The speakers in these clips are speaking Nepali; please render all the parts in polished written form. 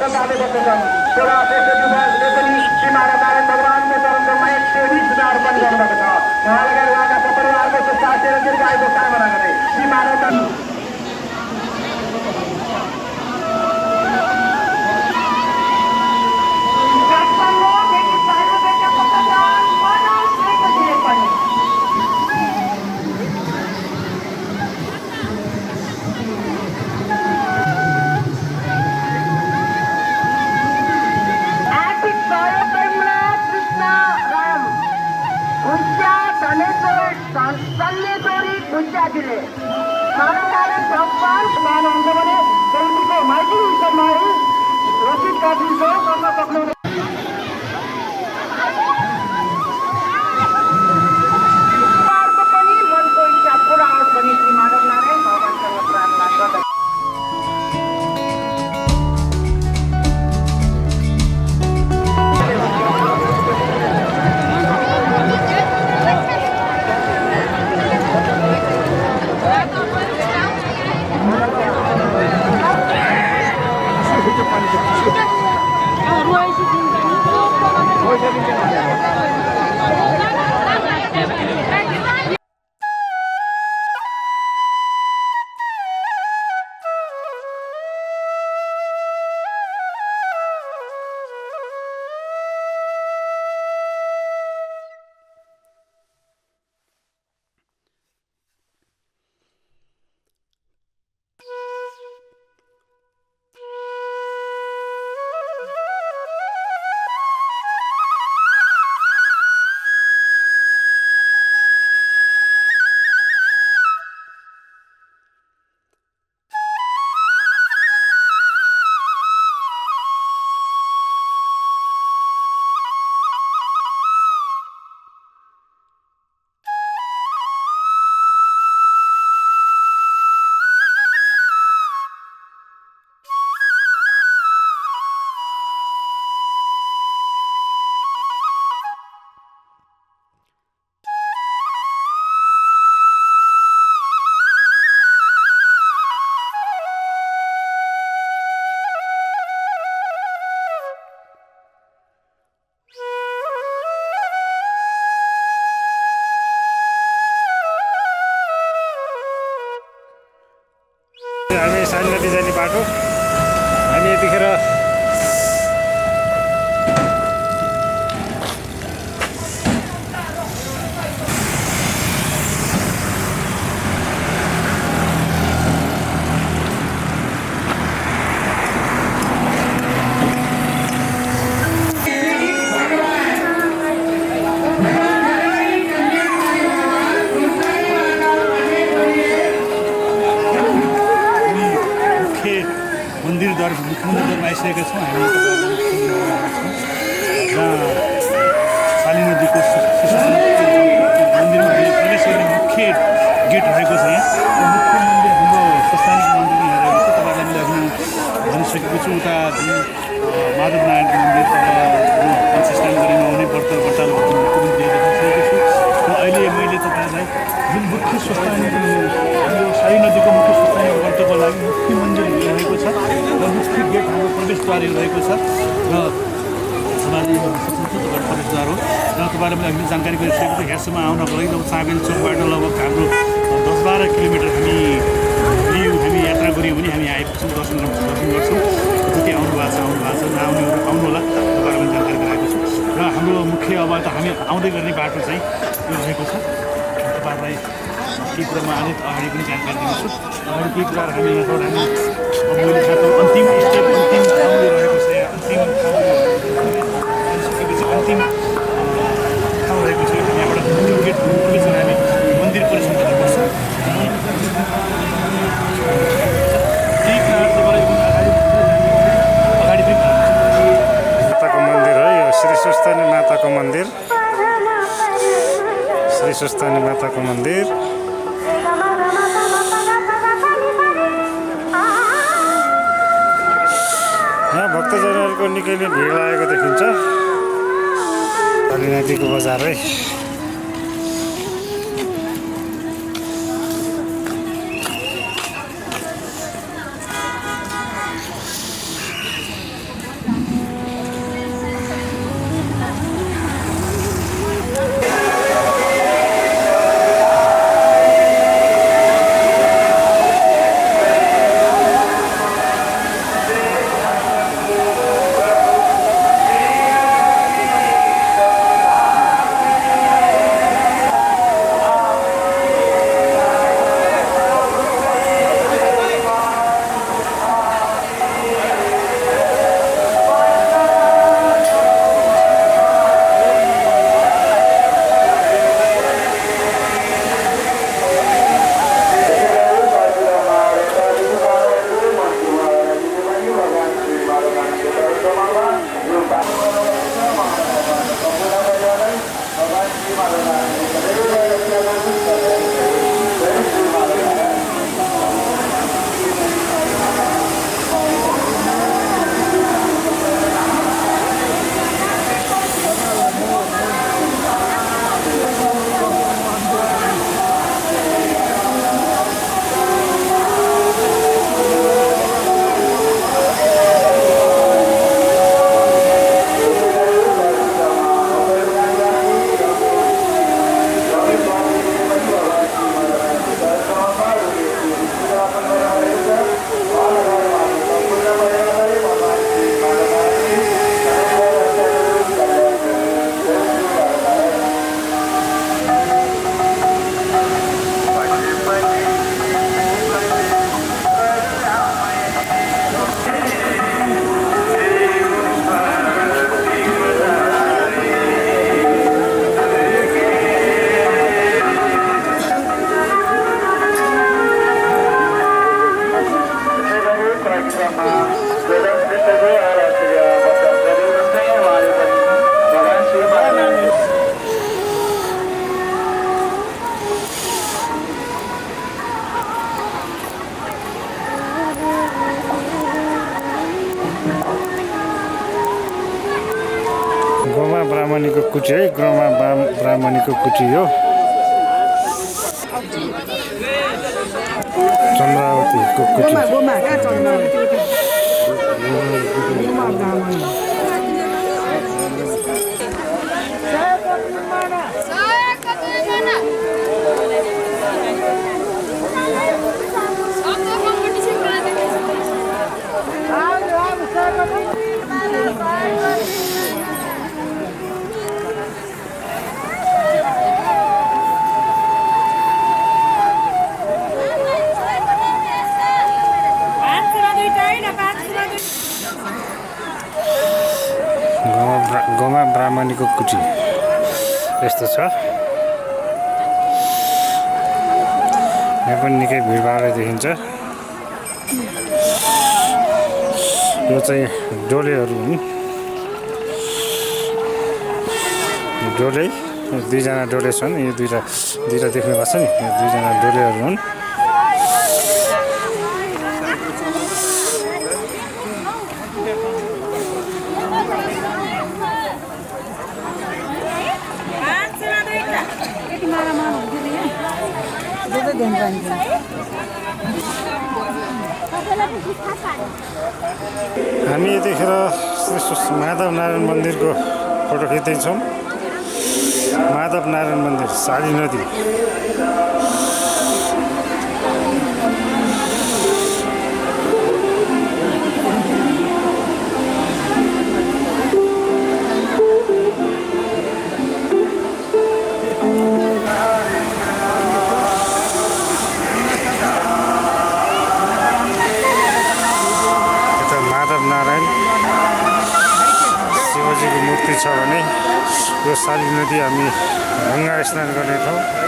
श्रद्धाले बस्छन्। सेवा श्रेष्ठ युवाले पनि श्री महाराज नारायण भगवानको चरणमा 120 रुपियाँ अर्पण गर्नुभएको छ। उहाँलाई उहाँका परिवारको सुस्वास्थ्य र दीर्घायुको कामना गर्दै श्री महाराज जिले नारायण भगवान मानव भने गल्तीको माइकिङ समाई रसिद काटिन्छ गर्न सक्नु पनि मनको इच्छा पुरा होस् भनी श्री माधव नारायण भगवानसँग प्रार्थना गर्दछ। हामी सानो नदी जाने बाटो हामी यतिखेर मन्दिरमा आइसकेका छौँ। हामी जहाँ साली नदीको मन्दिरमा प्रवेश गर्ने मुख्य गेट रहेको छ। यहाँ मुख्य मन्दिर हाम्रो संस्थानिक मन्दिर यहाँ रहेको छ। तपाईँहरूलाई मैले अघि भनिसकेको छु। उता जुन माधव नारायणको मन्दिर पञ्चस्नान गरेर आउने व्रतालुहरूको निम्ति देखाइसकेको छु। र अहिले मैले तपाईँहरूलाई जुन मुख्य संस्थानिक हाम्रो साली नदीको मुख्य संस्थानिक व्रतको लागि मुख्य मन्दिर रहेको छ र मुख्य गेट हाम्रो प्रवेशद्वार रहेको छ र तपाईँले प्रवेशद्वार हो। र तपाईँलाई मैले अहिले जानकारी गरिसकेको छु। यहाँसम्म आउनको लागि अब साबेल चोकबाट लगभग हाम्रो 10-12 किलोमिटर हामी यात्रा गऱ्यौँ भने हामी आइपुग्छौँ, दर्शन गर्छौँ। जति आउनु भएको छ नआउनु आउनु होला, तपाईँलाई जानकारी गराएको छु। र हाम्रो मुख्य अब त हामी आउँदै गर्ने बाटो चाहिँ यो रहेको छ। तपाईँहरूलाई केही कुरामा अलिक अगाडि पनि जानकारी दिन्छु। अगाडि केही कुराहरू हामी यहाँबाट मैले खाएको अन्तिम स्टेप अन्तिम ठाउँले रहेको छ। अन्तिम ठाउँ रहेको छ। यहाँबाट अन्तिम गेट प्रवेश हामी मन्दिर प्रवेश गर्नुपर्छ। केही कुराहरू अगाडि पनि माताको मन्दिर हो यो। श्री स्वस्थानी माताको मन्दिर, श्री स्वस्थानी माताको मन्दिर। यहाँ भक्तजनहरूको निकै नै भिड लागेको देखिन्छ। काली नदीको बजार है। गोमा ब्राह्मणीको कुटी है गोमा ब्राह्मणीको कुटी हो चन्द्रावतीको कुटी गोमा ब्राह्मणीको कुटी यस्तो छ यहाँ पनि निकै भिडभाडै देखिन्छ यो चाहिँ डोलेहरू हुन् डोले दुईजना डोले छन् यो दुईटा देख्नु भएको छ नि यो दुईजना डोलेहरू हुन् हामी यतिखेर माधव नारायण मन्दिरको फोटो खिच्दैछौँ माधव नारायण मन्दिर साली नदी शिवजीको मूर्ति छ भने यो साली नदी हामी गङ्गा स्नान गर्ने ठाउँ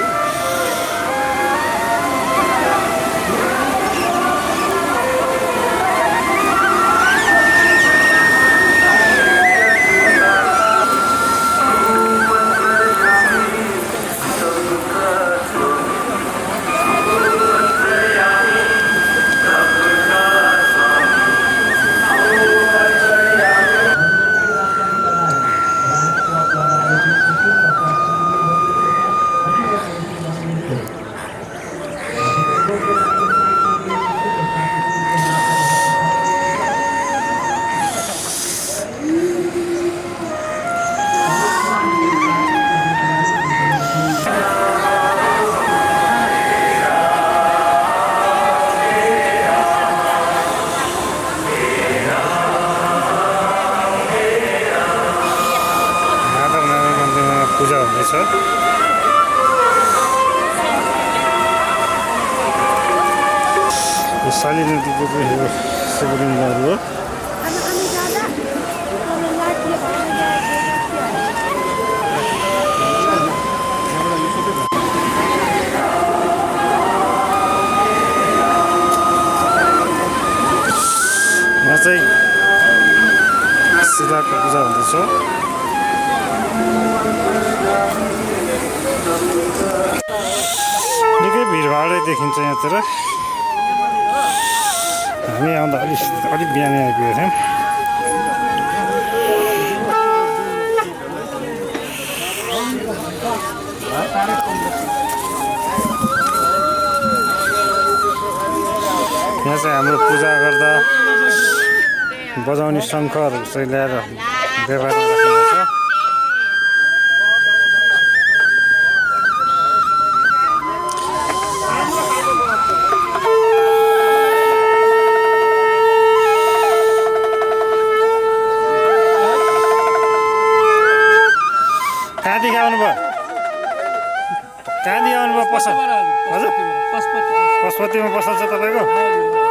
पूजा हुँदैछ यो साली नदीको यो शिवलिङ्गहरू हो यहाँ चाहिँ सीताको पूजा हुँदैछ। निकै भिडभाडै देखिन्छ यहाँतिर। हामी आउँदा अलिक बिहानै आइपुगेको थियौँ। यहाँ चाहिँ हाम्रो पूजा गर्दा बजाउने शङ्खहरू चाहिँ ल्याएर व्यवहारमा राखिन्छ। कहाँदेखि आउनुभयो? कहाँदेखि आउनुभयो? पसल हजुर पशुपतिमा पसल छ तपाईँको?